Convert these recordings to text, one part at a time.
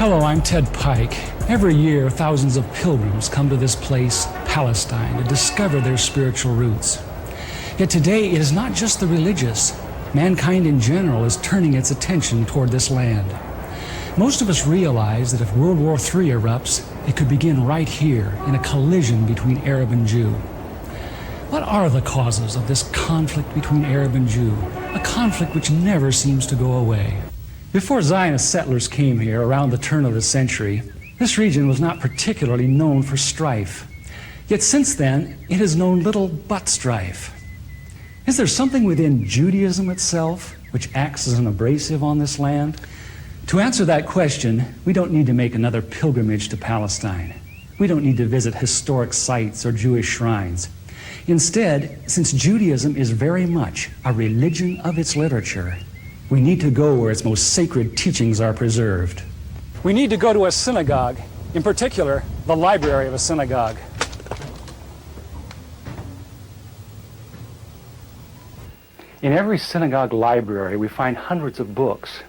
Hello, I'm Ted Pike. Every year, thousands of pilgrims come to this place, Palestine, to discover their spiritual roots. Yet today, it is not just the religious. Mankind in general is turning its attention toward this land. Most of us realize that if World War III erupts, it could begin right here in a collision between Arab and Jew. What are the causes of this conflict between Arab and Jew? A conflict which never seems to go away. Before Zionist settlers came here around the turn of the century, this region was not particularly known for strife. Yet since then, it has known little but strife. Is there something within Judaism itself which acts as an abrasive on this land? To answer that question, we don't need to make another pilgrimage to Palestine. We don't need to visit historic sites or Jewish shrines. Instead, since Judaism is very much a religion of its literature, we need to go where its most sacred teachings are preserved. We need to go to a synagogue, in particular, the library of a synagogue. In every synagogue library, we find hundreds of books,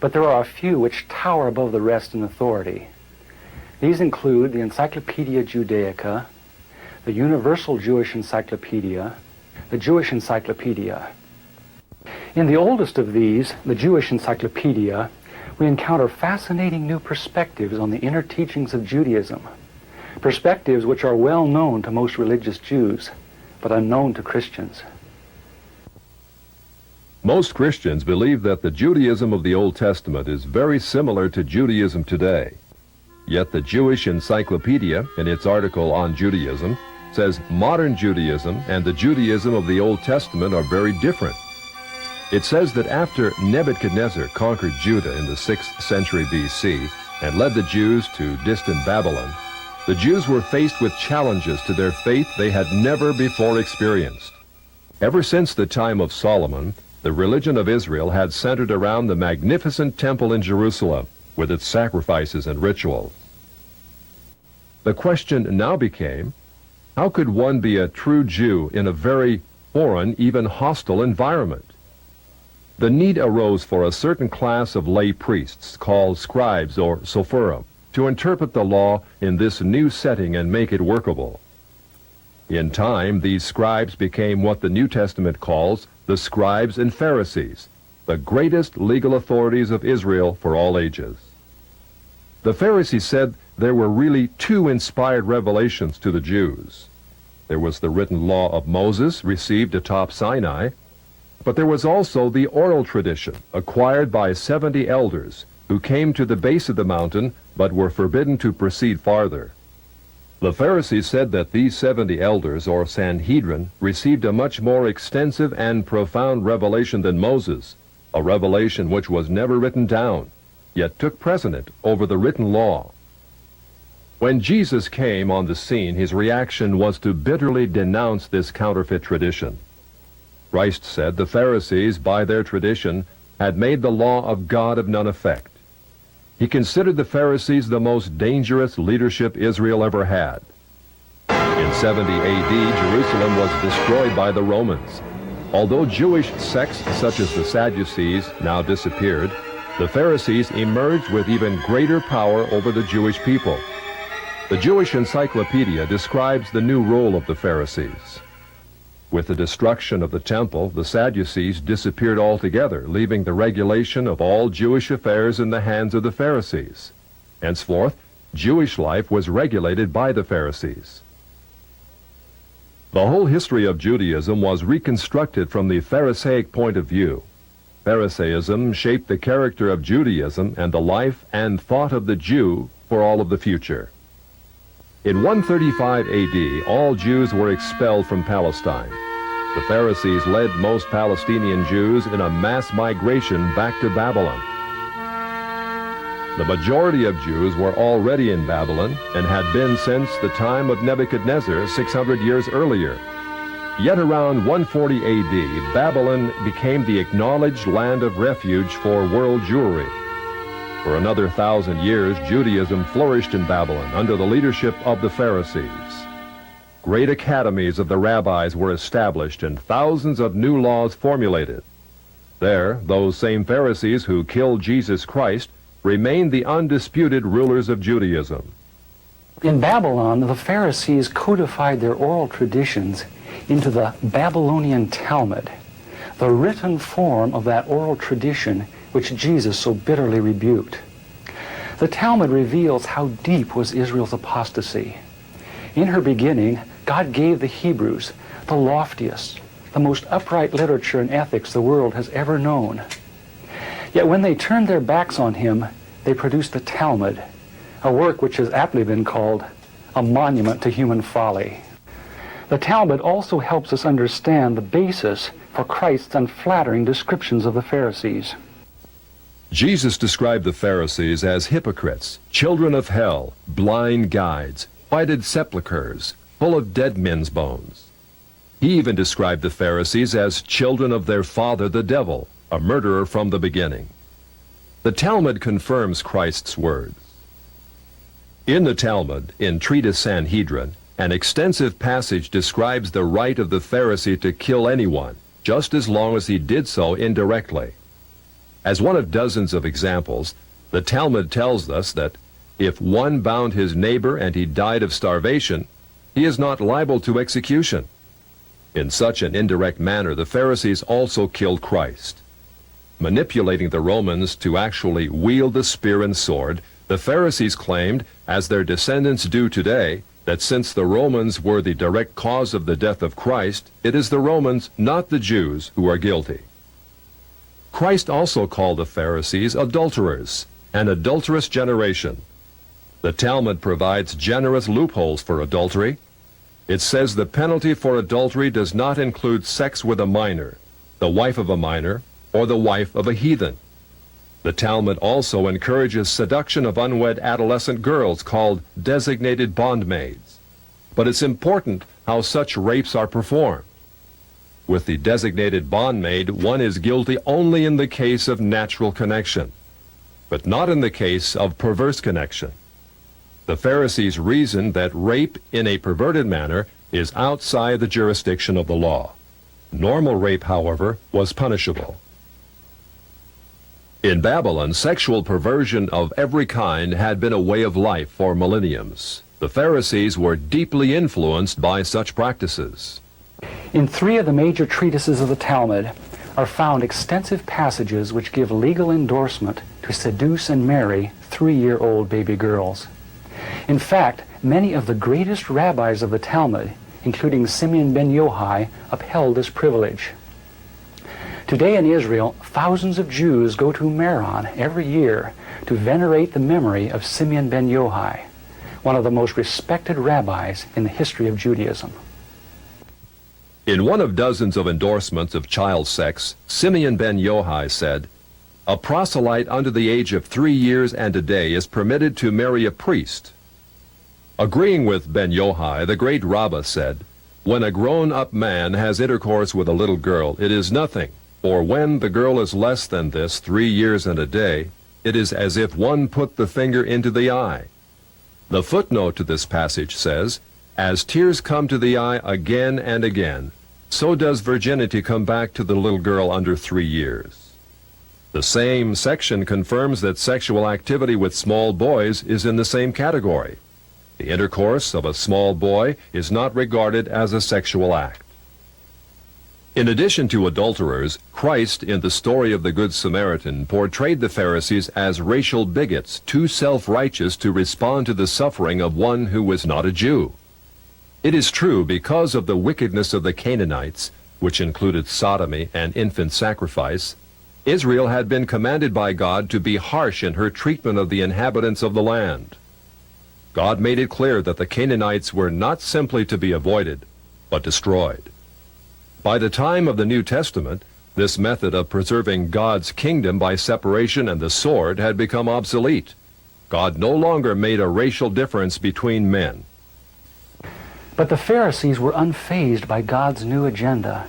but there are a few which tower above the rest in authority. These include the Encyclopedia Judaica, the Universal Jewish Encyclopedia, the Jewish Encyclopedia. In the oldest of these, the Jewish Encyclopedia, we encounter fascinating new perspectives on the inner teachings of Judaism, perspectives which are well known to most religious Jews, but unknown to Christians. Most Christians believe that the Judaism of the Old Testament is very similar to Judaism today. Yet the Jewish Encyclopedia, in its article on Judaism, says modern Judaism and the Judaism of the Old Testament are very different. It says that after Nebuchadnezzar conquered Judah in the 6th century BC and led the Jews to distant Babylon, the Jews were faced with challenges to their faith they had never before experienced. Ever since the time of Solomon, the religion of Israel had centered around the magnificent temple in Jerusalem with its sacrifices and rituals. The question now became, how could one be a true Jew in a very foreign, even hostile environment? The need arose for a certain class of lay priests, called scribes or sopherim, to interpret the law in this new setting and make it workable. In time, these scribes became what the New Testament calls the scribes and Pharisees, the greatest legal authorities of Israel for all ages. The Pharisees said there were really two inspired revelations to the Jews. There was the written law of Moses, received atop Sinai, but there was also the oral tradition, acquired by 70 elders, who came to the base of the mountain, but were forbidden to proceed farther. The Pharisees said that these 70 elders, or Sanhedrin, received a much more extensive and profound revelation than Moses, a revelation which was never written down, yet took precedent over the written law. When Jesus came on the scene, his reaction was to bitterly denounce this counterfeit tradition. Christ said the Pharisees, by their tradition, had made the law of God of none effect. He considered the Pharisees the most dangerous leadership Israel ever had. In 70 AD, Jerusalem was destroyed by the Romans. Although Jewish sects such as the Sadducees now disappeared, the Pharisees emerged with even greater power over the Jewish people. The Jewish Encyclopedia describes the new role of the Pharisees. With the destruction of the temple, the Sadducees disappeared altogether, leaving the regulation of all Jewish affairs in the hands of the Pharisees. Henceforth, Jewish life was regulated by the Pharisees. The whole history of Judaism was reconstructed from the Pharisaic point of view. Pharisaism shaped the character of Judaism and the life and thought of the Jew for all of the future. In 135 AD, all Jews were expelled from Palestine. The Pharisees led most Palestinian Jews in a mass migration back to Babylon. The majority of Jews were already in Babylon and had been since the time of Nebuchadnezzar 600 years earlier. Yet around 140 AD, Babylon became the acknowledged land of refuge for world Jewry. For another 1,000 years, Judaism flourished in Babylon under the leadership of the Pharisees. Great academies of the rabbis were established and thousands of new laws formulated. There, those same Pharisees who killed Jesus Christ remained the undisputed rulers of Judaism. In Babylon, the Pharisees codified their oral traditions into the Babylonian Talmud, the written form of that oral tradition which Jesus so bitterly rebuked. The Talmud reveals how deep was Israel's apostasy. In her beginning, God gave the Hebrews the loftiest, the most upright literature and ethics the world has ever known. Yet when they turned their backs on him, they produced the Talmud, a work which has aptly been called a monument to human folly. The Talmud also helps us understand the basis for Christ's unflattering descriptions of the Pharisees. Jesus described the Pharisees as hypocrites, children of hell, blind guides, whited sepulchres, full of dead men's bones. He even described the Pharisees as children of their father the devil, a murderer from the beginning. The Talmud confirms Christ's words. In the Talmud, in Treatise Sanhedrin, an extensive passage describes the right of the Pharisee to kill anyone, just as long as he did so indirectly. As one of dozens of examples, the Talmud tells us that if one bound his neighbor and he died of starvation, he is not liable to execution. In such an indirect manner, the Pharisees also killed Christ. Manipulating the Romans to actually wield the spear and sword, the Pharisees claimed, as their descendants do today, that since the Romans were the direct cause of the death of Christ, it is the Romans, not the Jews, who are guilty. Christ also called the Pharisees adulterers, an adulterous generation. The Talmud provides generous loopholes for adultery. It says the penalty for adultery does not include sex with a minor, the wife of a minor, or the wife of a heathen. The Talmud also encourages seduction of unwed adolescent girls called designated bondmaids. But it's important how such rapes are performed. With the designated bondmaid, one is guilty only in the case of natural connection, but not in the case of perverse connection. The Pharisees reasoned that rape in a perverted manner is outside the jurisdiction of the law. Normal rape, however, was punishable. In Babylon, sexual perversion of every kind had been a way of life for millenniums. The Pharisees were deeply influenced by such practices. In 3 of the major treatises of the Talmud are found extensive passages which give legal endorsement to seduce and marry 3-year-old baby girls. In fact, many of the greatest rabbis of the Talmud, including Simeon ben Yochai, upheld this privilege. Today in Israel, thousands of Jews go to Meron every year to venerate the memory of Simeon ben Yochai, one of the most respected rabbis in the history of Judaism. In one of dozens of endorsements of child sex, Simeon ben Yochai said, "A proselyte under the age of 3 years and a day is permitted to marry a priest." Agreeing with ben Yochai, the great Rabbah said, "When a grown-up man has intercourse with a little girl, it is nothing, for when the girl is less than this 3 years and a day, it is as if one put the finger into the eye." The footnote to this passage says, "As tears come to the eye again and again, so does virginity come back to the little girl under 3 years." The same section confirms that sexual activity with small boys is in the same category. The intercourse of a small boy is not regarded as a sexual act. In addition to adulterers, Christ, in the story of the Good Samaritan, portrayed the Pharisees as racial bigots, too self-righteous to respond to the suffering of one who was not a Jew. It is true, because of the wickedness of the Canaanites, which included sodomy and infant sacrifice, Israel had been commanded by God to be harsh in her treatment of the inhabitants of the land. God made it clear that the Canaanites were not simply to be avoided, but destroyed. By the time of the New Testament, this method of preserving God's kingdom by separation and the sword had become obsolete. God no longer made a racial difference between men. But the Pharisees were unfazed by God's new agenda.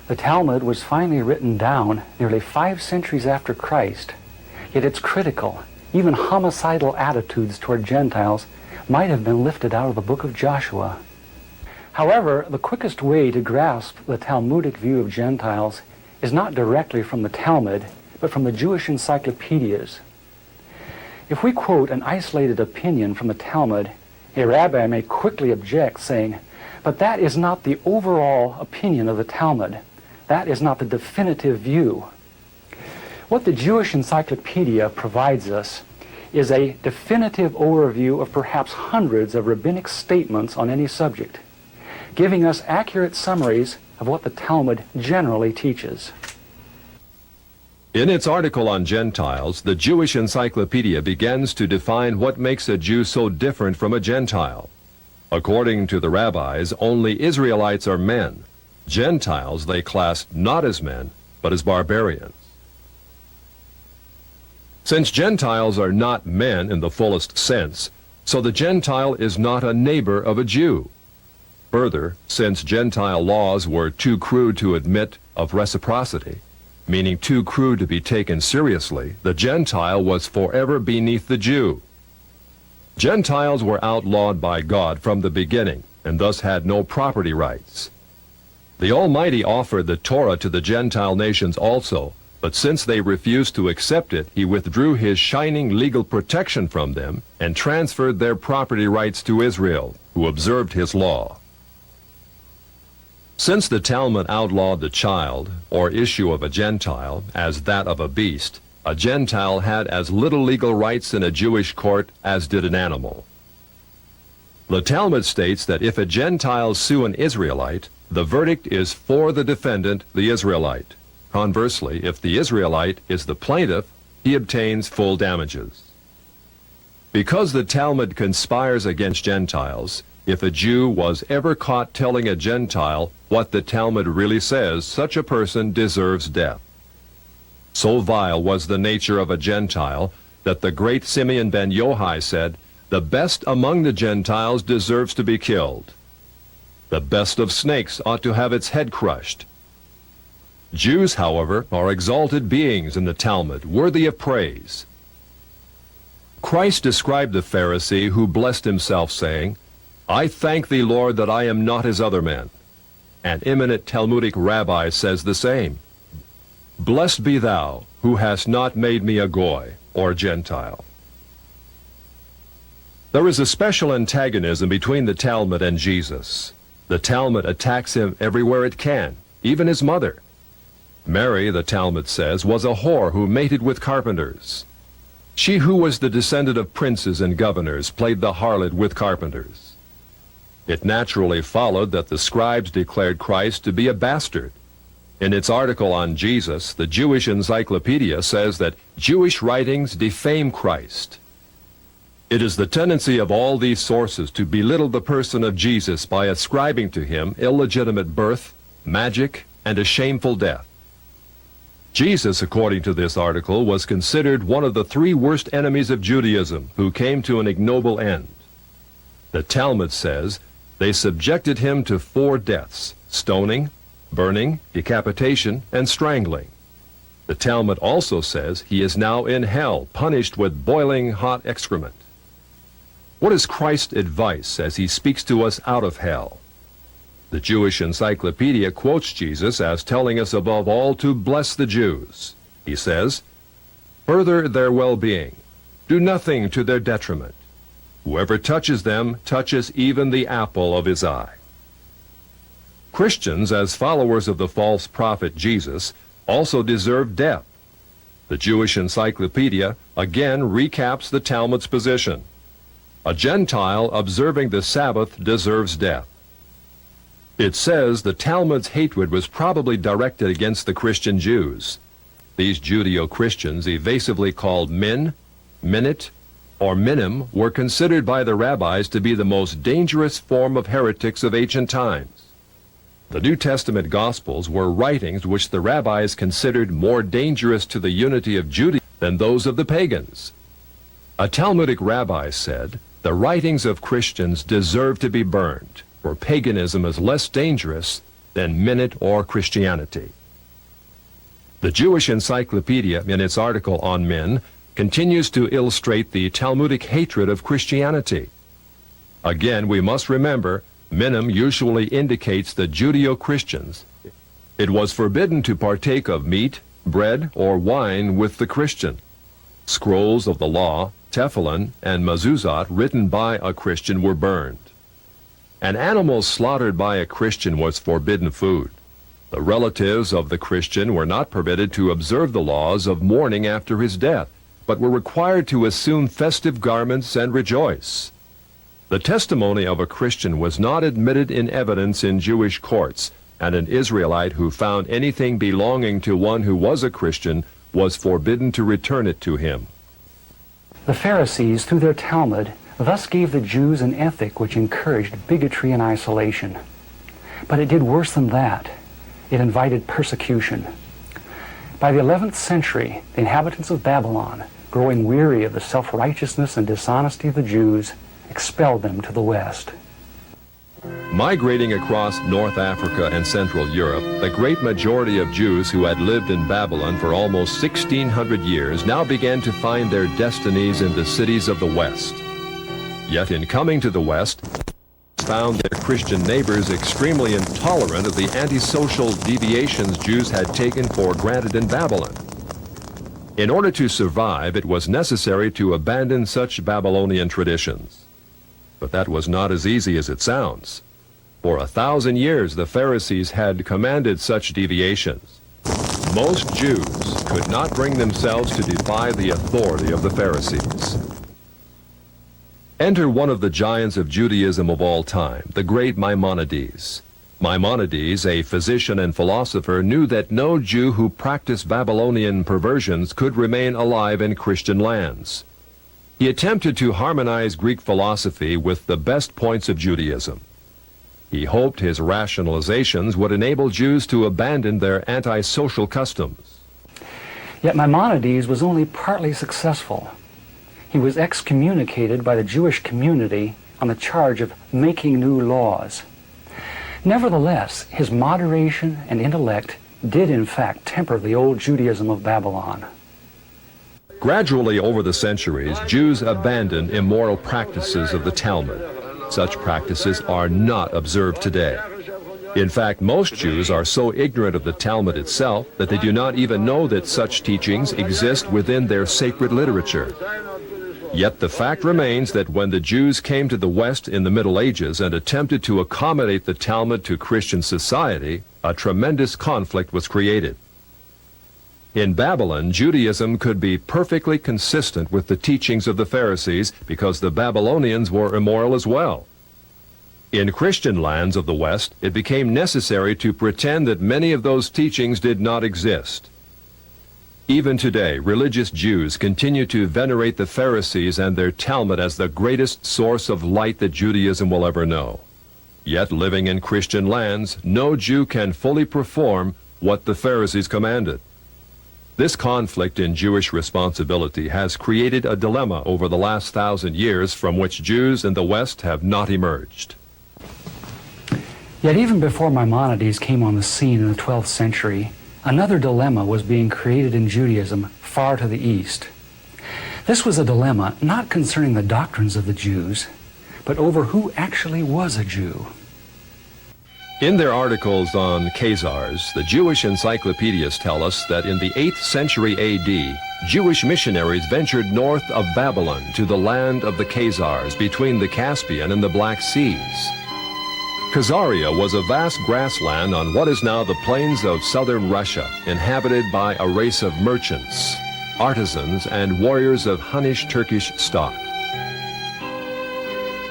The Talmud was finally written down nearly 5 centuries after Christ, yet its critical, even homicidal attitudes toward Gentiles might have been lifted out of the book of Joshua. However, the quickest way to grasp the Talmudic view of Gentiles is not directly from the Talmud, but from the Jewish encyclopedias. If we quote an isolated opinion from the Talmud, a rabbi may quickly object, saying, "But that is not the overall opinion of the Talmud. That is not the definitive view." What the Jewish Encyclopedia provides us is a definitive overview of perhaps hundreds of rabbinic statements on any subject, giving us accurate summaries of what the Talmud generally teaches. In its article on Gentiles, the Jewish Encyclopedia begins to define what makes a Jew so different from a Gentile. According to the rabbis, only Israelites are men. Gentiles they classed not as men, but as barbarians. Since Gentiles are not men in the fullest sense, so the Gentile is not a neighbor of a Jew. Further, since Gentile laws were too crude to admit of reciprocity, meaning too crude to be taken seriously, the Gentile was forever beneath the Jew. Gentiles were outlawed by God from the beginning, and thus had no property rights. The Almighty offered the Torah to the Gentile nations also, but since they refused to accept it, he withdrew his shining legal protection from them and transferred their property rights to Israel, who observed his law. Since the Talmud outlawed the child, or issue of a Gentile, as that of a beast, a Gentile had as little legal rights in a Jewish court as did an animal. The Talmud states that if a Gentile sue an Israelite, the verdict is for the defendant, the Israelite. Conversely, if the Israelite is the plaintiff, he obtains full damages. Because the Talmud conspires against Gentiles, if a Jew was ever caught telling a Gentile what the Talmud really says, such a person deserves death. So vile was the nature of a Gentile that the great Simeon ben Yohai said, "The best among the Gentiles deserves to be killed. The best of snakes ought to have its head crushed." Jews, however, are exalted beings in the Talmud, worthy of praise. Christ described the Pharisee who blessed himself, saying, "I thank thee, Lord, that I am not as other men." An eminent Talmudic rabbi says the same. "Blessed be thou, who hast not made me a Goy, or Gentile." There is a special antagonism between the Talmud and Jesus. The Talmud attacks him everywhere it can, even his mother. Mary, the Talmud says, was a whore who mated with carpenters. She who was the descendant of princes and governors played the harlot with carpenters. It naturally followed that the scribes declared Christ to be a bastard. In its article on Jesus, the Jewish Encyclopedia says that Jewish writings defame Christ. It is the tendency of all these sources to belittle the person of Jesus by ascribing to him illegitimate birth, magic, and a shameful death. Jesus, according to this article, was considered one of the three worst enemies of Judaism who came to an ignoble end. The Talmud says they subjected him to 4 deaths: stoning, burning, decapitation, and strangling. The Talmud also says he is now in hell, punished with boiling hot excrement. What is Christ's advice as he speaks to us out of hell? The Jewish Encyclopedia quotes Jesus as telling us above all to bless the Jews. He says, "Further their well-being. Do nothing to their detriment. Whoever touches them touches even the apple of his eye." Christians, as followers of the false prophet Jesus, also deserve death. The Jewish Encyclopedia again recaps the Talmud's position. A Gentile observing the Sabbath deserves death. It says the Talmud's hatred was probably directed against the Christian Jews. These Judeo-Christians, evasively called min, minute, or minim, were considered by the rabbis to be the most dangerous form of heretics of ancient times. The New Testament Gospels were writings which the rabbis considered more dangerous to the unity of Judaism than those of the pagans. A Talmudic rabbi said, "The writings of Christians deserve to be burned, for paganism is less dangerous than minute or Christianity." The Jewish Encyclopedia, in its article on men, continues to illustrate the Talmudic hatred of Christianity. Again, we must remember, minim usually indicates the Judeo-Christians. It was forbidden to partake of meat, bread, or wine with the Christian. Scrolls of the law, tefillin, and mezuzot written by a Christian were burned. An animal slaughtered by a Christian was forbidden food. The relatives of the Christian were not permitted to observe the laws of mourning after his death, but were required to assume festive garments and rejoice. The testimony of a Christian was not admitted in evidence in Jewish courts, and an Israelite who found anything belonging to one who was a Christian was forbidden to return it to him. The Pharisees, through their Talmud, thus gave the Jews an ethic which encouraged bigotry and isolation. But it did worse than that. It invited persecution. By the 11th century, the inhabitants of Babylon, growing weary of the self-righteousness and dishonesty of the Jews, expelled them to the west. Migrating across North Africa and Central Europe, the great majority of Jews who had lived in Babylon for almost 1,600 years now began to find their destinies in the cities of the West. Yet in coming to the West, found their Christian neighbors extremely intolerant of the antisocial deviations Jews had taken for granted in Babylon. In order to survive, it was necessary to abandon such Babylonian traditions. But that was not as easy as it sounds. For 1,000 years, the Pharisees had commanded such deviations. Most Jews could not bring themselves to defy the authority of the Pharisees. Enter one of the giants of Judaism of all time, the great Maimonides. Maimonides, a physician and philosopher, knew that no Jew who practiced Babylonian perversions could remain alive in Christian lands. He attempted to harmonize Greek philosophy with the best points of Judaism. He hoped his rationalizations would enable Jews to abandon their antisocial customs. Yet Maimonides was only partly successful. He was excommunicated by the Jewish community on the charge of making new laws. Nevertheless, his moderation and intellect did in fact temper the old Judaism of Babylon. Gradually over the centuries, Jews abandoned immoral practices of the Talmud. Such practices are not observed today. In fact, most Jews are so ignorant of the Talmud itself that they do not even know that such teachings exist within their sacred literature. Yet the fact remains that when the Jews came to the West in the Middle Ages and attempted to accommodate the Talmud to Christian society, a tremendous conflict was created. In Babylon, Judaism could be perfectly consistent with the teachings of the Pharisees because the Babylonians were immoral as well. In Christian lands of the West, it became necessary to pretend that many of those teachings did not exist. Even today, religious Jews continue to venerate the Pharisees and their Talmud as the greatest source of light that Judaism will ever know. Yet, living in Christian lands, no Jew can fully perform what the Pharisees commanded. This conflict in Jewish responsibility has created a dilemma over the last 1,000 years from which Jews in the West have not emerged. Yet even before Maimonides came on the scene in the 12th century, another dilemma was being created in Judaism far to the east. This was a dilemma not concerning the doctrines of the Jews, but over who actually was a Jew. In their articles on Khazars, the Jewish encyclopedias tell us that in the 8th century A.D., Jewish missionaries ventured north of Babylon to the land of the Khazars between the Caspian and the Black Seas. Khazaria was a vast grassland on what is now the plains of southern Russia, inhabited by a race of merchants, artisans, and warriors of Hunnish Turkish stock.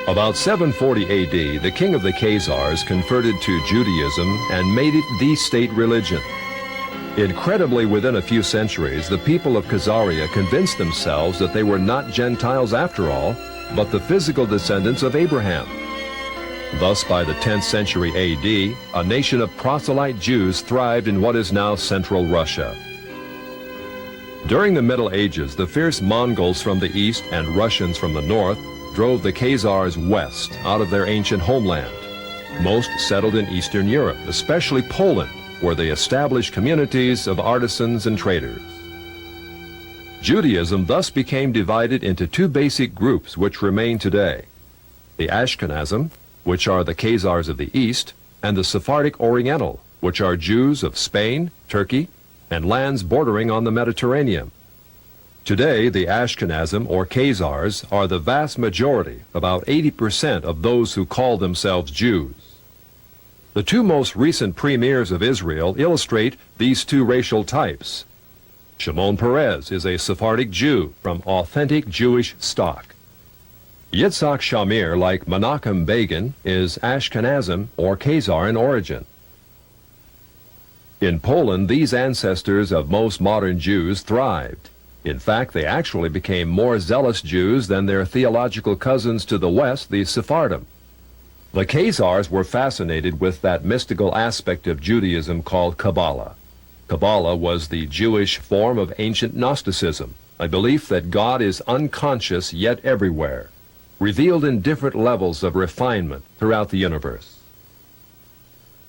About 740 A.D., the king of the Khazars converted to Judaism and made it the state religion. Incredibly, within a few centuries, the people of Khazaria convinced themselves that they were not Gentiles after all, but the physical descendants of Abraham. Thus, by the 10th century A.D., a nation of proselyte Jews thrived in what is now central Russia. During the Middle Ages, the fierce Mongols from the east and Russians from the north drove the Khazars west out of their ancient homeland. Most settled in Eastern Europe, especially Poland, where they established communities of artisans and traders. Judaism thus became divided into two basic groups which remain today: the Ashkenazim, which are the Khazars of the east, and the Sephardic Oriental, which are Jews of Spain, Turkey, and lands bordering on the Mediterranean. Today, the Ashkenazim or Khazars are the vast majority, about 80% of those who call themselves Jews. The two most recent premiers of Israel illustrate these two racial types. Shimon Peres is a Sephardic Jew from authentic Jewish stock. Yitzhak Shamir, like Menachem Begin, is Ashkenazim or Khazar in origin. In Poland, these ancestors of most modern Jews thrived. In fact, they actually became more zealous Jews than their theological cousins to the west, the Sephardim. The Khazars were fascinated with that mystical aspect of Judaism called Kabbalah. Kabbalah was the Jewish form of ancient Gnosticism, a belief that God is unconscious yet everywhere, revealed in different levels of refinement throughout the universe.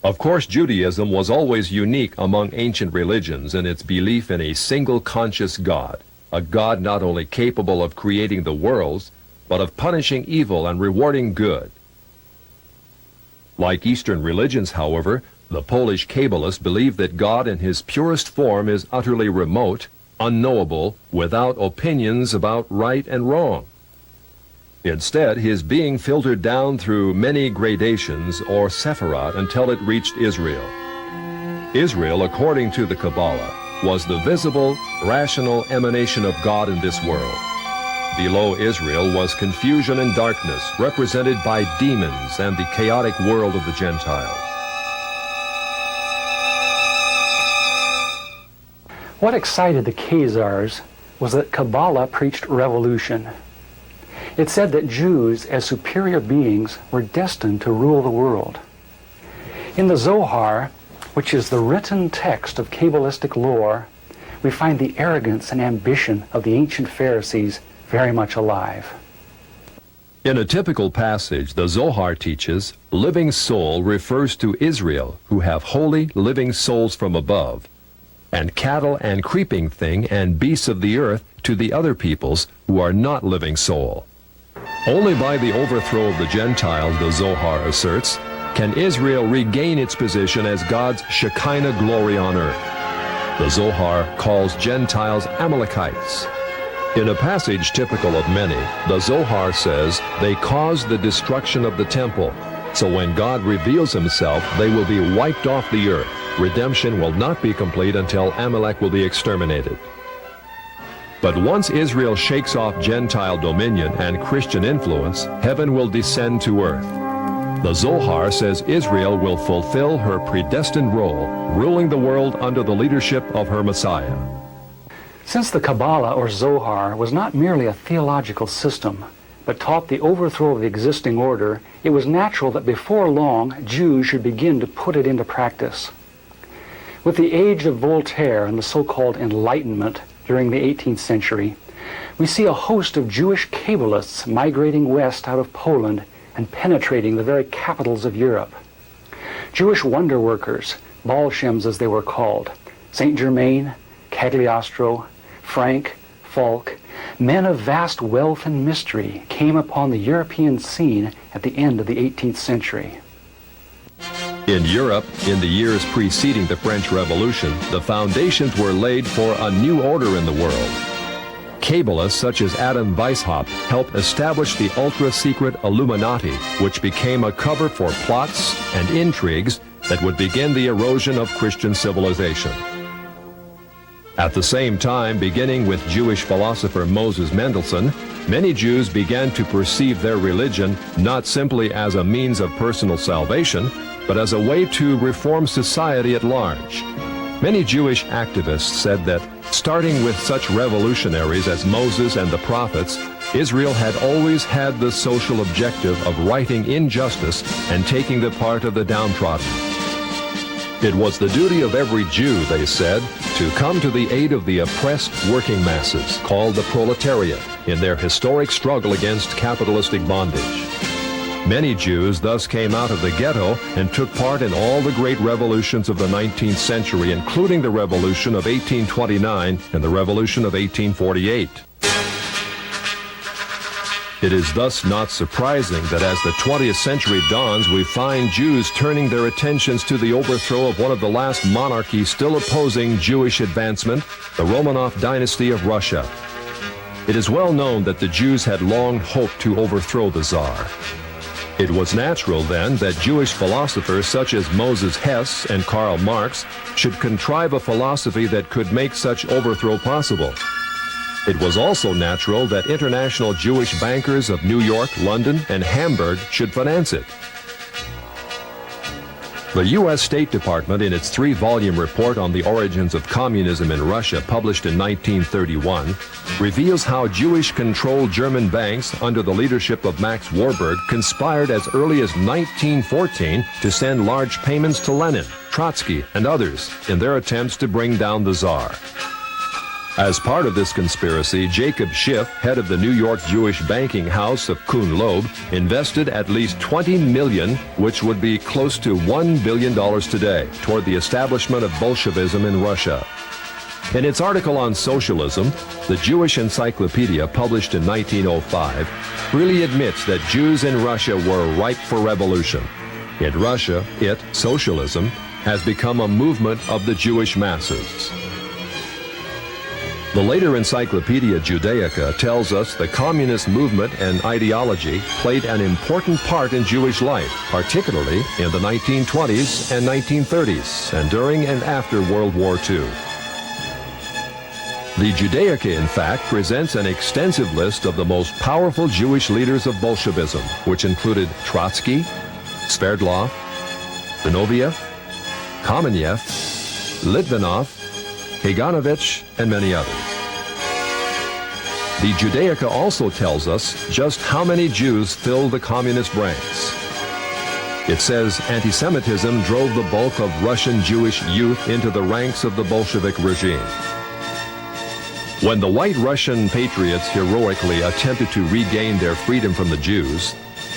Of course, Judaism was always unique among ancient religions in its belief in a single conscious God, a God not only capable of creating the worlds, but of punishing evil and rewarding good. Like Eastern religions, however, the Polish Kabbalists believe that God in his purest form is utterly remote, unknowable, without opinions about right and wrong. Instead, his being filtered down through many gradations or sephirot until it reached Israel. Israel, according to the Kabbalah, was the visible, rational emanation of God in this world. Below Israel was confusion and darkness, represented by demons and the chaotic world of the Gentiles. What excited the Khazars was that Kabbalah preached revolution. It said that Jews, as superior beings, were destined to rule the world. In the Zohar, which is the written text of Kabbalistic lore, we find the arrogance and ambition of the ancient Pharisees very much alive. In a typical passage, the Zohar teaches, living soul refers to Israel, who have holy living souls from above, and cattle and creeping thing and beasts of the earth to the other peoples who are not living soul. Only by the overthrow of the Gentiles, the Zohar asserts, can Israel regain its position as God's Shekinah glory on earth. The Zohar calls Gentiles Amalekites. In a passage typical of many, the Zohar says they caused the destruction of the temple, so when God reveals himself, they will be wiped off the earth. Redemption will not be complete until Amalek will be exterminated. But once Israel shakes off Gentile dominion and Christian influence, heaven will descend to earth. The Zohar says Israel will fulfill her predestined role, ruling the world under the leadership of her Messiah. Since the Kabbalah or Zohar was not merely a theological system, but taught the overthrow of the existing order, it was natural that before long Jews should begin to put it into practice. With the age of Voltaire and the so-called Enlightenment during the 18th century, we see a host of Jewish Kabbalists migrating west out of Poland and penetrating the very capitals of Europe. Jewish wonder workers, Bolshems as they were called, Saint Germain, Cagliostro, Frank, Falk, men of vast wealth and mystery came upon the European scene at the end of the 18th century. In Europe, in the years preceding the French Revolution, the foundations were laid for a new order in the world. Kabbalists such as Adam Weishaupt helped establish the ultra-secret Illuminati, which became a cover for plots and intrigues that would begin the erosion of Christian civilization. At the same time, beginning with Jewish philosopher Moses Mendelssohn, many Jews began to perceive their religion not simply as a means of personal salvation, but as a way to reform society at large. Many Jewish activists said that, starting with such revolutionaries as Moses and the prophets, Israel had always had the social objective of righting injustice and taking the part of the downtrodden. It was the duty of every Jew, they said, to come to the aid of the oppressed working masses, called the proletariat, in their historic struggle against capitalistic bondage. Many Jews thus came out of the ghetto and took part in all the great revolutions of the 19th century, including the Revolution of 1829 and the Revolution of 1848. It is thus not surprising that as the 20th century dawns, we find Jews turning their attentions to the overthrow of one of the last monarchies still opposing Jewish advancement, the Romanov dynasty of Russia. It is well known that the Jews had long hoped to overthrow the Tsar. It was natural then that Jewish philosophers such as Moses Hess and Karl Marx should contrive a philosophy that could make such overthrow possible. It was also natural that international Jewish bankers of New York, London, and Hamburg should finance it. The U.S. State Department, in its 3-volume report on the origins of communism in Russia, published in 1931, reveals how Jewish-controlled German banks under the leadership of Max Warburg conspired as early as 1914 to send large payments to Lenin, Trotsky, and others in their attempts to bring down the Tsar. As part of this conspiracy, Jacob Schiff, head of the New York Jewish banking house of Kuhn Loeb, invested at least $20 million, which would be close to $1 billion today, toward the establishment of Bolshevism in Russia. In its article on socialism, the Jewish Encyclopedia, published in 1905, really admits that Jews in Russia were ripe for revolution. In Russia, socialism, has become a movement of the Jewish masses. The later Encyclopedia Judaica tells us the communist movement and ideology played an important part in Jewish life, particularly in the 1920s and 1930s, and during and after World War II. The Judaica, in fact, presents an extensive list of the most powerful Jewish leaders of Bolshevism, which included Trotsky, Sverdlov, Zinoviev, Kamenev, Litvinov, Kaganovich, and many others. The Judaica also tells us just how many Jews filled the communist ranks. It says anti-Semitism drove the bulk of Russian Jewish youth into the ranks of the Bolshevik regime. When the white Russian patriots heroically attempted to regain their freedom from the Jews,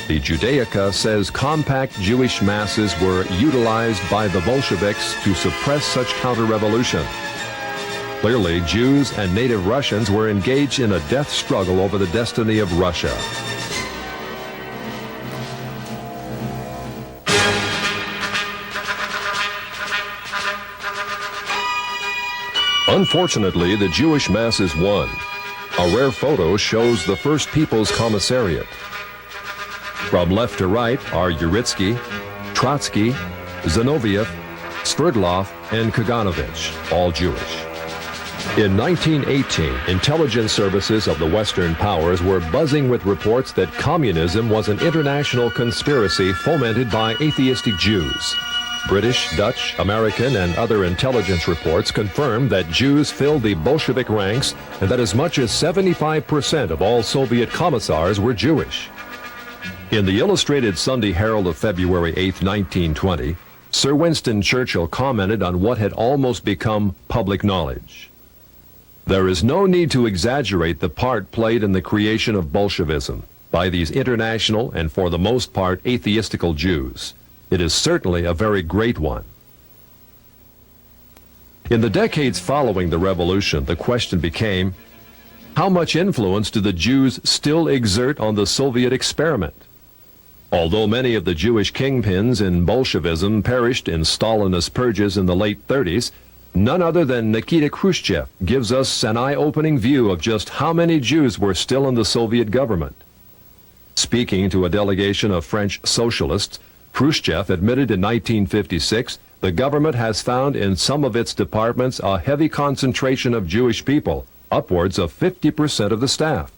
the Judaica says compact Jewish masses were utilized by the Bolsheviks to suppress such counter-revolution. Clearly, Jews and native Russians were engaged in a death struggle over the destiny of Russia. Unfortunately, the Jewish masses won. A rare photo shows the First People's Commissariat. From left to right are Uritsky, Trotsky, Zinoviev, Sverdlov, and Kaganovich, all Jewish. In 1918, intelligence services of the Western powers were buzzing with reports that communism was an international conspiracy fomented by atheistic Jews. British, Dutch, American, and other intelligence reports confirmed that Jews filled the Bolshevik ranks and that as much as 75% of all Soviet commissars were Jewish. In the Illustrated Sunday Herald of February 8, 1920, Sir Winston Churchill commented on what had almost become public knowledge. There is no need to exaggerate the part played in the creation of Bolshevism by these international and for the most part atheistical Jews. It is certainly a very great one. In the decades following the revolution, the question became, how much influence do the Jews still exert on the Soviet experiment? Although many of the Jewish kingpins in Bolshevism perished in Stalinist purges in the late 30s, none other than Nikita Khrushchev gives us an eye-opening view of just how many Jews were still in the Soviet government. Speaking to a delegation of French socialists, Khrushchev admitted in 1956 the government has found in some of its departments a heavy concentration of Jewish people, upwards of 50% of the staff.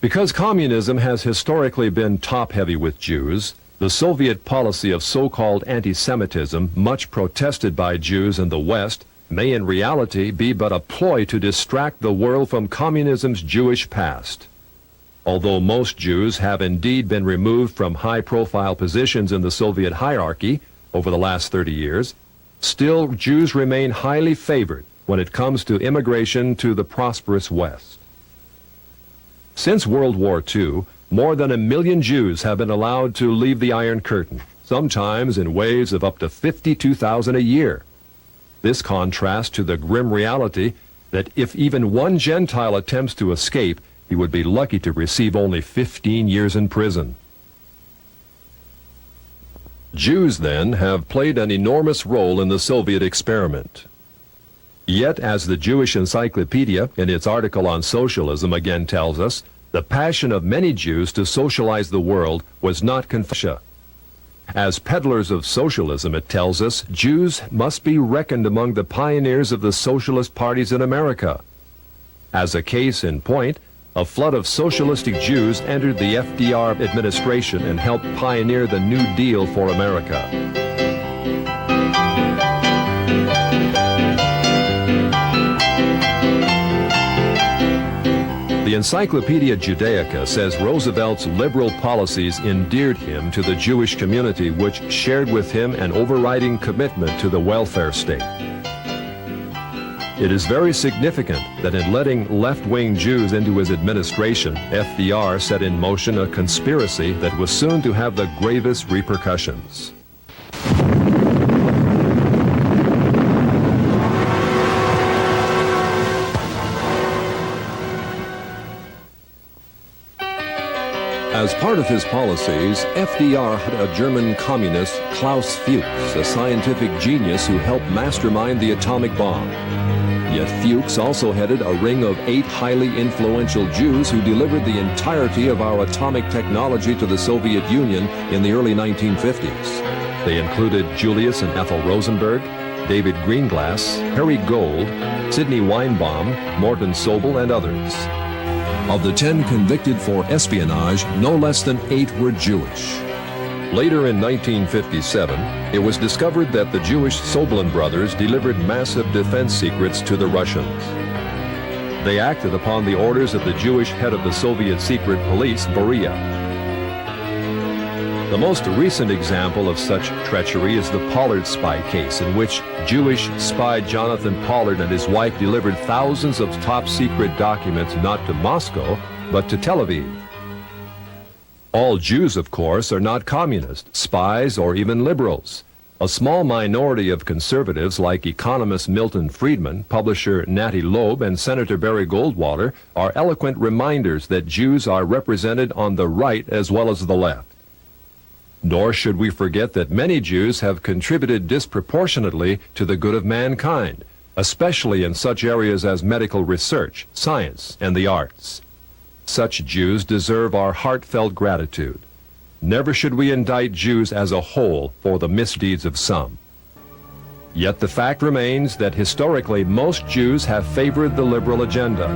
Because communism has historically been top-heavy with Jews, the Soviet policy of so-called anti-Semitism, much protested by Jews in the West, may in reality be but a ploy to distract the world from communism's Jewish past. Although most Jews have indeed been removed from high-profile positions in the Soviet hierarchy over the last 30 years, still Jews remain highly favored when it comes to immigration to the prosperous West. Since World War II, more than 1 million Jews have been allowed to leave the Iron Curtain, sometimes in waves of up to 52,000 a year. This contrasts to the grim reality that if even one Gentile attempts to escape, he would be lucky to receive only 15 years in prison. Jews, then, have played an enormous role in the Soviet experiment. Yet, as the Jewish Encyclopedia, in its article on socialism, again tells us, the passion of many Jews to socialize the world was not confusion. As peddlers of socialism, it tells us, Jews must be reckoned among the pioneers of the socialist parties in America. As a case in point, a flood of socialistic Jews entered the FDR administration and helped pioneer the New Deal for America. The Encyclopedia Judaica says Roosevelt's liberal policies endeared him to the Jewish community, which shared with him an overriding commitment to the welfare state. It is very significant that in letting left-wing Jews into his administration, FDR set in motion a conspiracy that was soon to have the gravest repercussions. As part of his policies, FDR had a German communist, Klaus Fuchs, a scientific genius who helped mastermind the atomic bomb. Yet Fuchs also headed a ring of 8 highly influential Jews who delivered the entirety of our atomic technology to the Soviet Union in the early 1950s. They included Julius and Ethel Rosenberg, David Greenglass, Harry Gold, Sidney Weinbaum, Morton Sobel, and others. Of the 10 convicted for espionage, no less than 8 were Jewish. Later in 1957, it was discovered that the Jewish Soblin brothers delivered massive defense secrets to the Russians. They acted upon the orders of the Jewish head of the Soviet secret police, Beria. The most recent example of such treachery is the Pollard spy case, in which Jewish spy Jonathan Pollard and his wife delivered thousands of top-secret documents not to Moscow, but to Tel Aviv. All Jews, of course, are not communists, spies, or even liberals. A small minority of conservatives like economist Milton Friedman, publisher Natty Loeb, and Senator Barry Goldwater are eloquent reminders that Jews are represented on the right as well as the left. Nor should we forget that many Jews have contributed disproportionately to the good of mankind, especially in such areas as medical research, science, and the arts. Such Jews deserve our heartfelt gratitude. Never should we indict Jews as a whole for the misdeeds of some. Yet the fact remains that historically most Jews have favored the liberal agenda.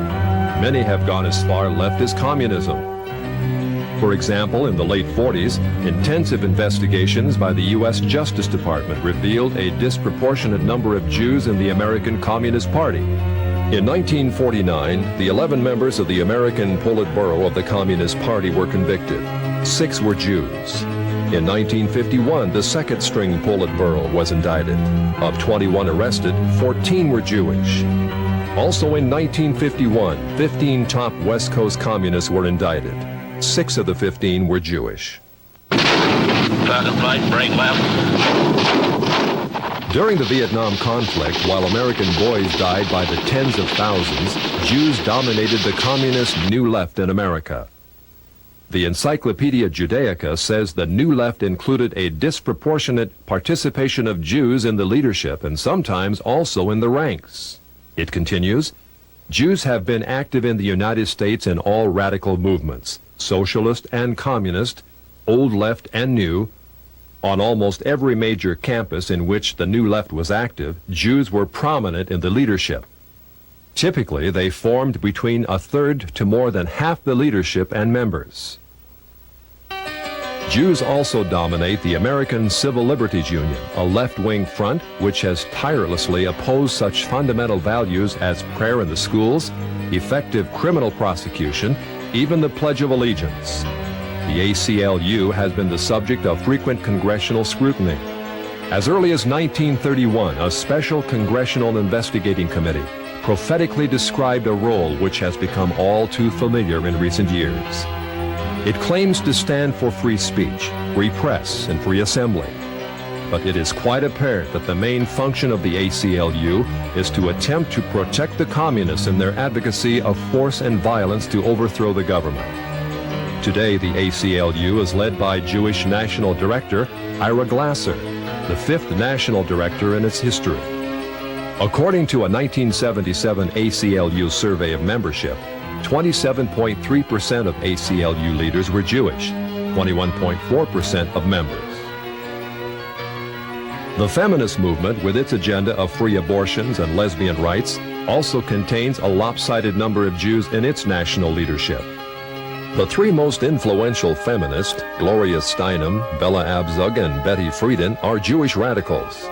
Many have gone as far left as communism. For example, in the late 40s, intensive investigations by the U.S. Justice Department revealed a disproportionate number of Jews in the American Communist Party. In 1949, the 11 members of the American Politburo of the Communist Party were convicted. 6 were Jews. In 1951, the second-string Politburo was indicted. Of 21 arrested, 14 were Jewish. Also in 1951, 15 top West Coast communists were indicted. 6 of the 15 were Jewish. Break left. During the Vietnam conflict, while American boys died by the tens of thousands, Jews dominated the communist New Left in America. The Encyclopedia Judaica says the New Left included a disproportionate participation of Jews in the leadership and sometimes also in the ranks. It continues, Jews have been active in the United States in all radical movements, socialist and communist, old left and new. On almost every major campus in which the New Left was active, Jews were prominent in the leadership. Typically, they formed between a third to more than half the leadership and members. Jews also dominate the American Civil Liberties Union, a left-wing front which has tirelessly opposed such fundamental values as prayer in the schools, effective criminal prosecution, even the Pledge of Allegiance. The ACLU has been the subject of frequent congressional scrutiny. As early as 1931, a special congressional investigating committee prophetically described a role which has become all too familiar in recent years. It claims to stand for free speech, free press, and free assembly. But it is quite apparent that the main function of the ACLU is to attempt to protect the communists in their advocacy of force and violence to overthrow the government. Today, the ACLU is led by Jewish National Director Ira Glasser, the 5th national director in its history. According to a 1977 ACLU survey of membership, 27.3% of ACLU leaders were Jewish, 21.4% of members. The feminist movement, with its agenda of free abortions and lesbian rights, also contains a lopsided number of Jews in its national leadership. The three most influential feminists, Gloria Steinem, Bella Abzug, and Betty Friedan, are Jewish radicals.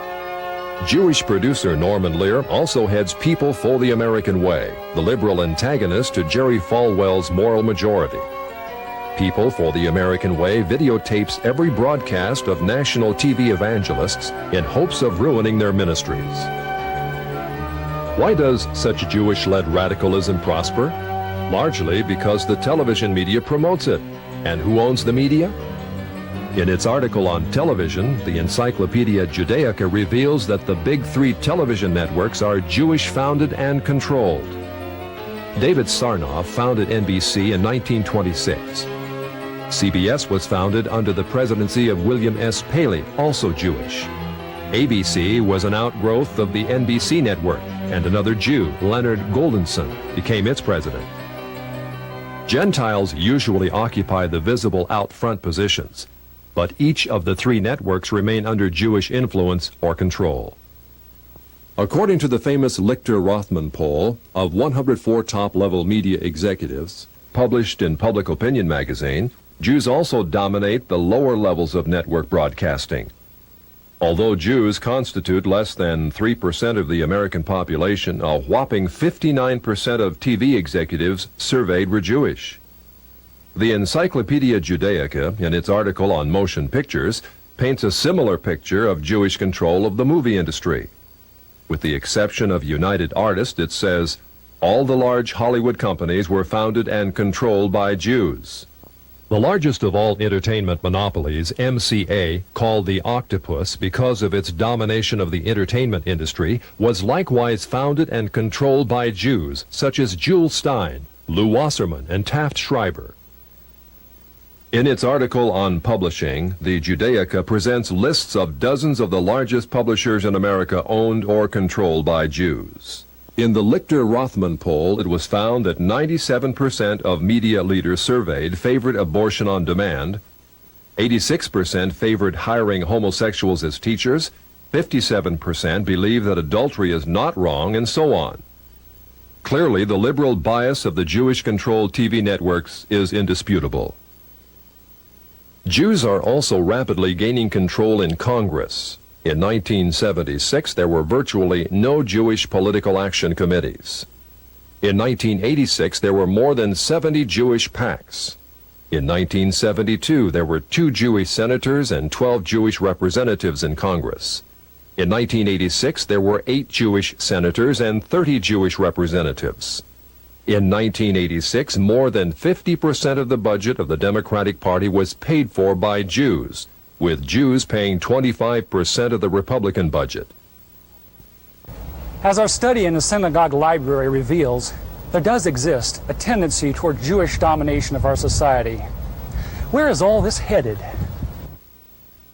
Jewish producer Norman Lear also heads People for the American Way, the liberal antagonist to Jerry Falwell's Moral Majority. People for the American Way videotapes every broadcast of national TV evangelists in hopes of ruining their ministries. Why does such Jewish-led radicalism prosper? Largely because the television media promotes it. And who owns the media? In its article on television, the Encyclopedia Judaica reveals that the big three television networks are Jewish-founded and controlled. David Sarnoff founded NBC in 1926. CBS was founded under the presidency of William S. Paley, also Jewish. ABC was an outgrowth of the NBC network, and another Jew, Leonard Goldenson, became its president. Gentiles usually occupy the visible out-front positions, but each of the three networks remain under Jewish influence or control. According to the famous Lichter-Rothman poll of 104 top-level media executives, published in Public Opinion magazine, Jews also dominate the lower levels of network broadcasting. Although Jews constitute less than 3% of the American population, a whopping 59% of TV executives surveyed were Jewish. The Encyclopedia Judaica, in its article on motion pictures, paints a similar picture of Jewish control of the movie industry. With the exception of United Artists, it says, all the large Hollywood companies were founded and controlled by Jews. The largest of all entertainment monopolies, MCA, called the Octopus because of its domination of the entertainment industry, was likewise founded and controlled by Jews, such as Jules Stein, Lou Wasserman, and Taft Schreiber. In its article on publishing, the Judaica presents lists of dozens of the largest publishers in America owned or controlled by Jews. In the Lichter-Rothman poll, it was found that 97% of media leaders surveyed favored abortion on demand, 86% favored hiring homosexuals as teachers, 57% believe that adultery is not wrong, and so on. Clearly, the liberal bias of the Jewish-controlled TV networks is indisputable. Jews are also rapidly gaining control in Congress. In 1976, there were virtually no Jewish political action committees. In 1986, there were more than 70 Jewish PACs. In 1972, there were 2 Jewish senators and 12 Jewish representatives in Congress. In 1986, there were 8 Jewish senators and 30 Jewish representatives. In 1986, more than 50% of the budget of the Democratic Party was paid for by Jews, with Jews paying 25% of the Republican budget. As our study in the synagogue library reveals, there does exist a tendency toward Jewish domination of our society. Where is all this headed?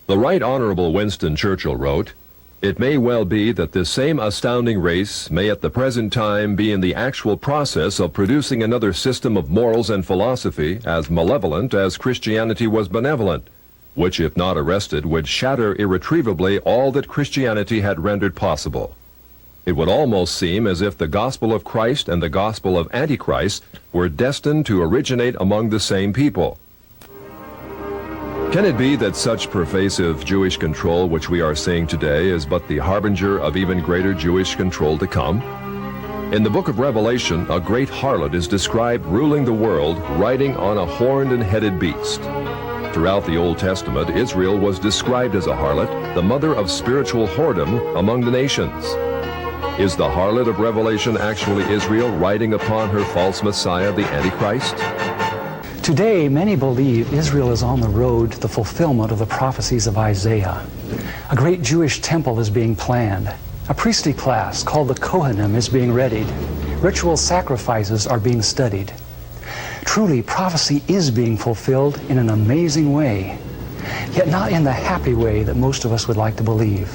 The Right Honorable Winston Churchill wrote, "It may well be that this same astounding race may at the present time be in the actual process of producing another system of morals and philosophy as malevolent as Christianity was benevolent, which, if not arrested, would shatter irretrievably all that Christianity had rendered possible. It would almost seem as if the gospel of Christ and the gospel of Antichrist were destined to originate among the same people." Can it be that such pervasive Jewish control which we are seeing today is but the harbinger of even greater Jewish control to come? In the book of Revelation, a great harlot is described ruling the world, riding on a horned and headed beast. Throughout the Old Testament, Israel was described as a harlot, the mother of spiritual whoredom among the nations. Is the harlot of Revelation actually Israel riding upon her false Messiah, the Antichrist? Today, many believe Israel is on the road to the fulfillment of the prophecies of Isaiah. A great Jewish temple is being planned. A priestly class called the Kohanim is being readied. Ritual sacrifices are being studied. Truly, prophecy is being fulfilled in an amazing way, yet not in the happy way that most of us would like to believe.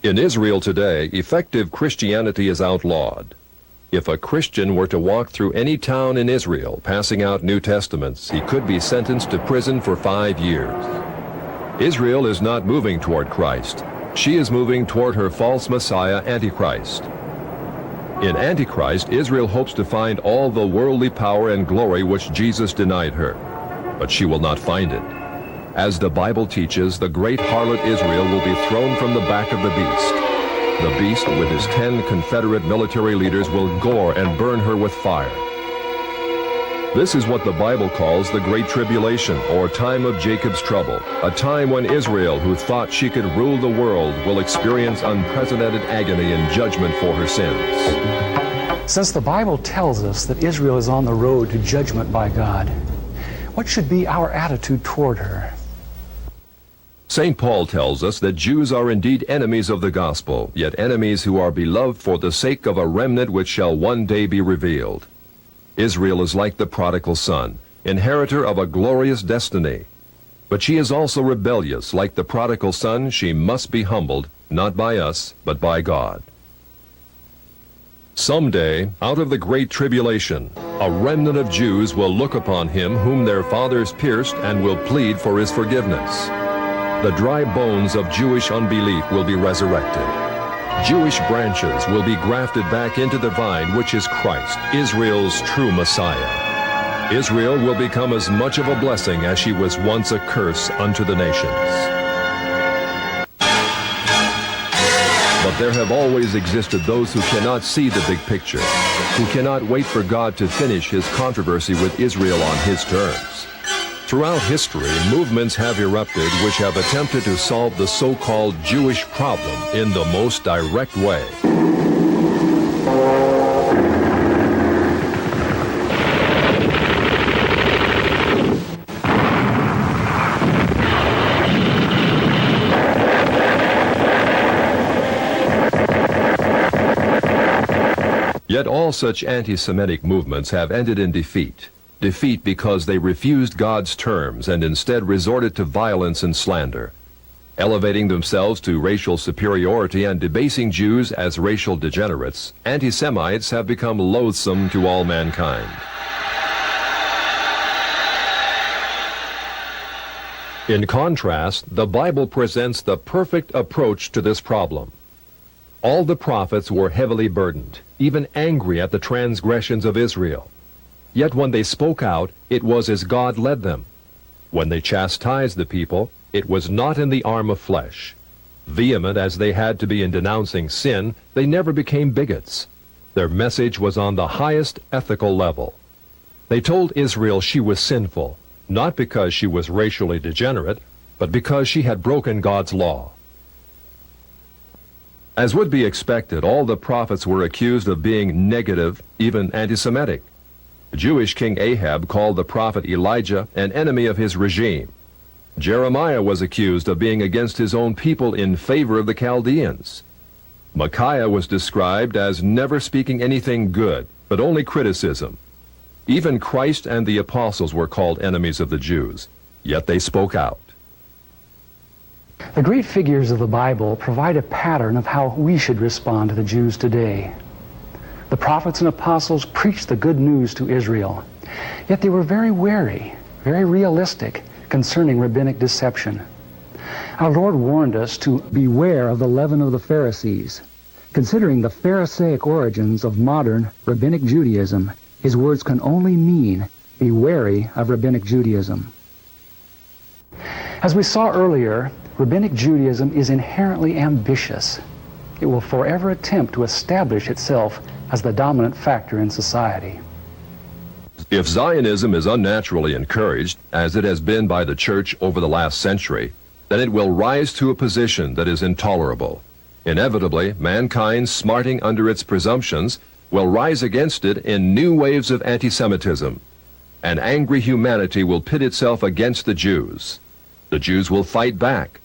In Israel today, effective Christianity is outlawed. If a Christian were to walk through any town in Israel passing out New Testaments, he could be sentenced to prison for 5 years. Israel is not moving toward Christ. She is moving toward her false Messiah, Antichrist. In Antichrist, Israel hopes to find all the worldly power and glory which Jesus denied her, but she will not find it. As the Bible teaches, the great harlot Israel will be thrown from the back of the beast. The beast, with his 10 Confederate military leaders, will gore and burn her with fire. This is what the Bible calls the Great Tribulation, or time of Jacob's trouble, a time when Israel, who thought she could rule the world, will experience unprecedented agony and judgment for her sins. Since the Bible tells us that Israel is on the road to judgment by God, what should be our attitude toward her? St. Paul tells us that Jews are indeed enemies of the gospel, yet enemies who are beloved for the sake of a remnant which shall one day be revealed. Israel is like the prodigal son, inheritor of a glorious destiny. But she is also rebellious. Like the prodigal son, she must be humbled, not by us, but by God. Someday, out of the great tribulation, a remnant of Jews will look upon him whom their fathers pierced and will plead for his forgiveness. The dry bones of Jewish unbelief will be resurrected. Jewish branches will be grafted back into the vine, which is Christ, Israel's true Messiah. Israel will become as much of a blessing as she was once a curse unto the nations. But there have always existed those who cannot see the big picture, who cannot wait for God to finish his controversy with Israel on his terms. Throughout history, movements have erupted which have attempted to solve the so-called Jewish problem in the most direct way. Yet all such anti-Semitic movements have ended in defeat. Defeat because they refused God's terms and instead resorted to violence and slander. Elevating themselves to racial superiority and debasing Jews as racial degenerates, anti-Semites have become loathsome to all mankind. In contrast, the Bible presents the perfect approach to this problem. All the prophets were heavily burdened, even angry at the transgressions of Israel. Yet when they spoke out, it was as God led them. When they chastised the people, it was not in the arm of flesh. Vehement as they had to be in denouncing sin, they never became bigots. Their message was on the highest ethical level. They told Israel she was sinful, not because she was racially degenerate, but because she had broken God's law. As would be expected, all the prophets were accused of being negative, even anti-Semitic. Jewish King Ahab called the prophet Elijah an enemy of his regime. Jeremiah was accused of being against his own people in favor of the Chaldeans. Micaiah was described as never speaking anything good, but only criticism. Even Christ and the apostles were called enemies of the Jews, yet they spoke out. The great figures of the Bible provide a pattern of how we should respond to the Jews today. The prophets and apostles preached the good news to Israel, yet they were very wary, very realistic concerning rabbinic deception. Our Lord warned us to beware of the leaven of the Pharisees. Considering the Pharisaic origins of modern rabbinic Judaism, his words can only mean, be wary of rabbinic Judaism. As we saw earlier, rabbinic Judaism is inherently ambitious. It will forever attempt to establish itself as the dominant factor in society. If Zionism is unnaturally encouraged, as it has been by the church over the last century, then it will rise to a position that is intolerable. Inevitably, mankind, smarting under its presumptions, will rise against it in new waves of anti-Semitism. An angry humanity will pit itself against the Jews. The Jews will fight back.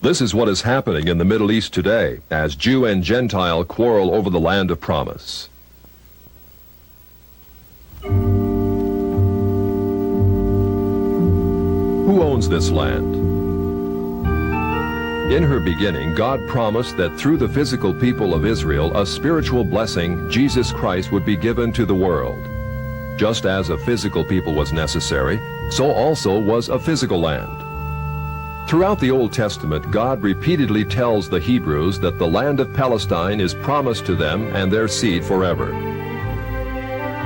This is what is happening in the Middle East today, as Jew and Gentile quarrel over the land of promise. Who owns this land? In her beginning, God promised that through the physical people of Israel, a spiritual blessing, Jesus Christ, would be given to the world. Just as a physical people was necessary, so also was a physical land. Throughout the Old Testament, God repeatedly tells the Hebrews that the land of Palestine is promised to them and their seed forever.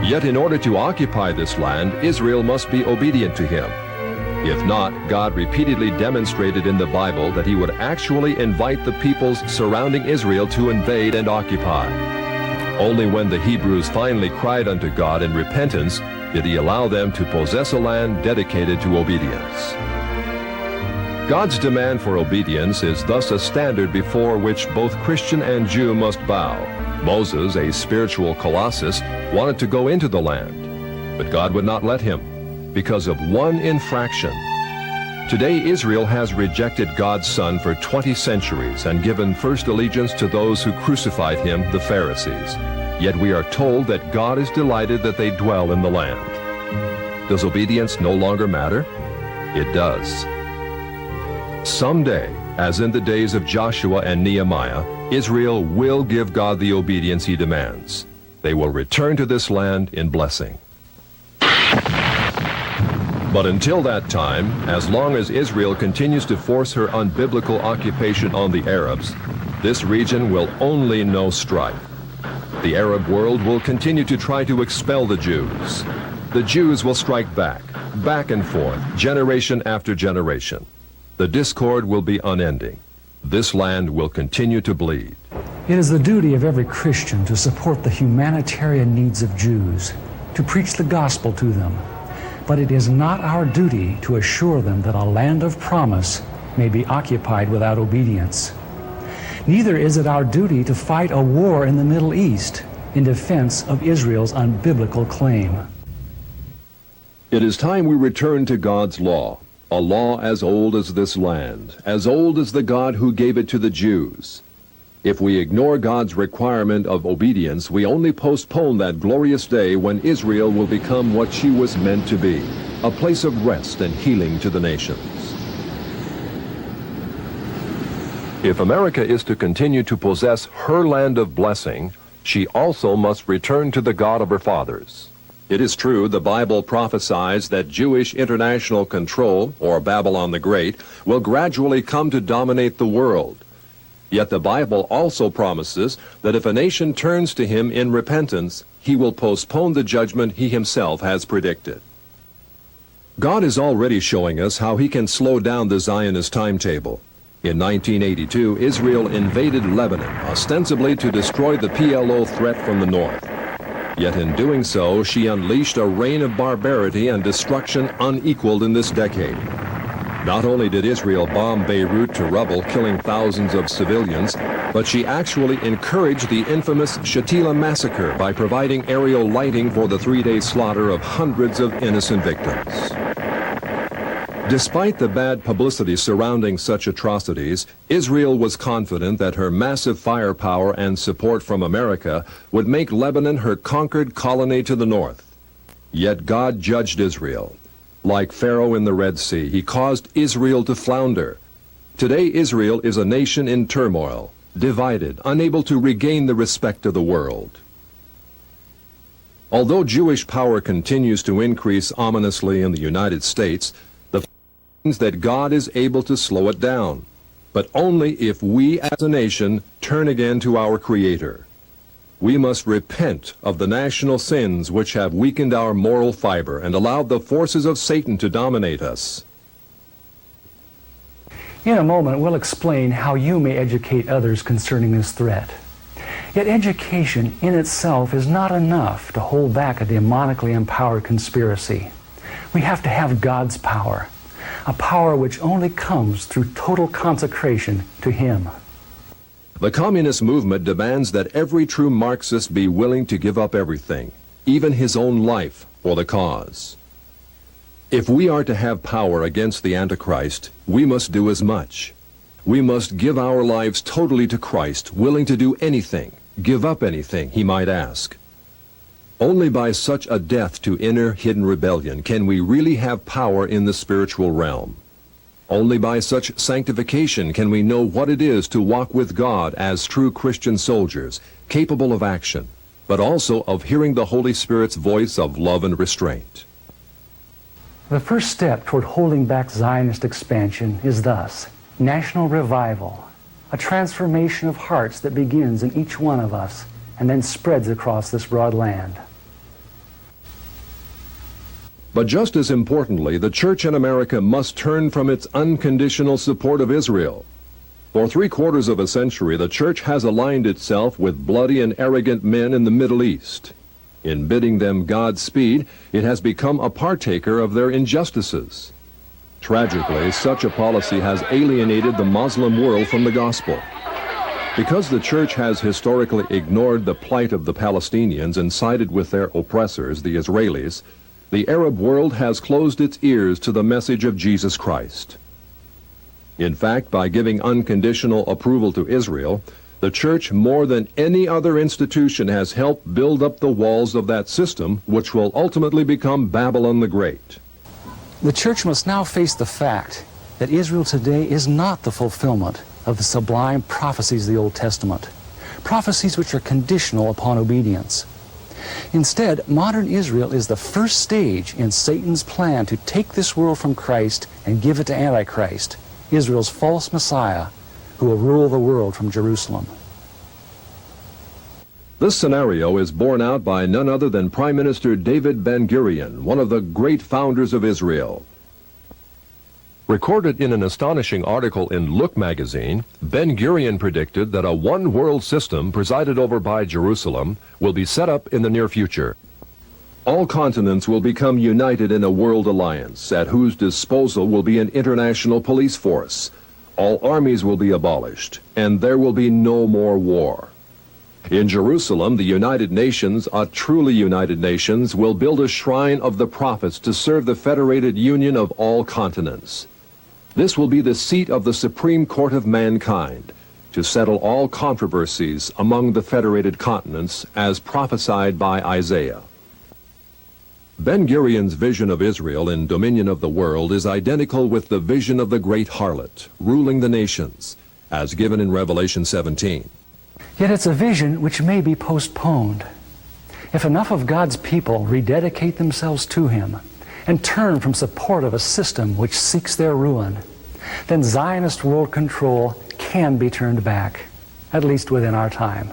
Yet in order to occupy this land, Israel must be obedient to him. If not, God repeatedly demonstrated in the Bible that he would actually invite the peoples surrounding Israel to invade and occupy. Only when the Hebrews finally cried unto God in repentance did he allow them to possess a land dedicated to obedience. God's demand for obedience is thus a standard before which both Christian and Jew must bow. Moses, a spiritual colossus, wanted to go into the land, but God would not let him because of one infraction. Today, Israel has rejected God's Son for 20 centuries and given first allegiance to those who crucified him, the Pharisees. Yet we are told that God is delighted that they dwell in the land. Does obedience no longer matter? It does. Someday, as in the days of Joshua and Nehemiah, Israel will give God the obedience he demands. They will return to this land in blessing. But until that time, as long as Israel continues to force her unbiblical occupation on the Arabs, this region will only know strife. The Arab world will continue to try to expel the Jews. The Jews will strike back and forth, generation after generation. The discord will be unending. This land will continue to bleed. It is the duty of every Christian to support the humanitarian needs of Jews, to preach the gospel to them. But it is not our duty to assure them that a land of promise may be occupied without obedience. Neither is it our duty to fight a war in the Middle East in defense of Israel's unbiblical claim. It is time we return to God's law, a law as old as this land, as old as the God who gave it to the Jews. If we ignore God's requirement of obedience, we only postpone that glorious day when Israel will become what she was meant to be, a place of rest and healing to the nations. If America is to continue to possess her land of blessing, she also must return to the God of her fathers. It is true, the Bible prophesies that Jewish international control, or Babylon the Great, will gradually come to dominate the world. Yet the Bible also promises that if a nation turns to him in repentance, he will postpone the judgment he himself has predicted. God is already showing us how he can slow down the Zionist timetable. In 1982, Israel invaded Lebanon, ostensibly to destroy the PLO threat from the north. Yet in doing so, she unleashed a reign of barbarity and destruction unequaled in this decade. Not only did Israel bomb Beirut to rubble, killing thousands of civilians, but she actually encouraged the infamous Shatila massacre by providing aerial lighting for the three-day slaughter of hundreds of innocent victims. Despite the bad publicity surrounding such atrocities, Israel was confident that her massive firepower and support from America would make Lebanon her conquered colony to the north. Yet God judged Israel. Like Pharaoh in the Red Sea, he caused Israel to flounder. Today, Israel is a nation in turmoil, divided, unable to regain the respect of the world. Although Jewish power continues to increase ominously in the United States, the fact means that God is able to slow it down, but only if we as a nation turn again to our Creator. We must repent of the national sins which have weakened our moral fiber and allowed the forces of Satan to dominate us. In a moment, we'll explain how you may educate others concerning this threat. Yet education in itself is not enough to hold back a demonically empowered conspiracy. We have to have God's power, a power which only comes through total consecration to Him. The communist movement demands that every true Marxist be willing to give up everything, even his own life, for the cause. If we are to have power against the Antichrist, we must do as much. We must give our lives totally to Christ, willing to do anything, give up anything he might ask. Only by such a death to inner hidden rebellion can we really have power in the spiritual realm. Only by such sanctification can we know what it is to walk with God as true Christian soldiers, capable of action, but also of hearing the Holy Spirit's voice of love and restraint. The first step toward holding back Zionist expansion is thus national revival, a transformation of hearts that begins in each one of us and then spreads across this broad land. But just as importantly, the church in America must turn from its unconditional support of Israel. For 3/4 of a century, the church has aligned itself with bloody and arrogant men in the Middle East. In bidding them Godspeed, it has become a partaker of their injustices. Tragically, such a policy has alienated the Muslim world from the gospel. Because the church has historically ignored the plight of the Palestinians and sided with their oppressors, the Israelis, the Arab world has closed its ears to the message of Jesus Christ. In fact, by giving unconditional approval to Israel, the church, more than any other institution, has helped build up the walls of that system, which will ultimately become Babylon the Great. The church must now face the fact that Israel today is not the fulfillment of the sublime prophecies of the Old Testament, prophecies which are conditional upon obedience. Instead, modern Israel is the first stage in Satan's plan to take this world from Christ and give it to Antichrist, Israel's false Messiah, who will rule the world from Jerusalem. This scenario is borne out by none other than Prime Minister David Ben-Gurion, one of the great founders of Israel. Recorded in an astonishing article in Look magazine, Ben-Gurion predicted that a one-world system presided over by Jerusalem will be set up in the near future. All continents will become united in a world alliance, at whose disposal will be an international police force. All armies will be abolished, and there will be no more war. In Jerusalem, the United Nations, a truly united nations, will build a shrine of the prophets to serve the federated union of all continents. This will be the seat of the Supreme Court of mankind, to settle all controversies among the federated continents as prophesied by Isaiah. Ben-Gurion's vision of Israel in dominion of the world is identical with the vision of the great harlot, ruling the nations, as given in Revelation 17. Yet it's a vision which may be postponed. If enough of God's people rededicate themselves to Him and turn from support of a system which seeks their ruin, then Zionist world control can be turned back, at least within our time.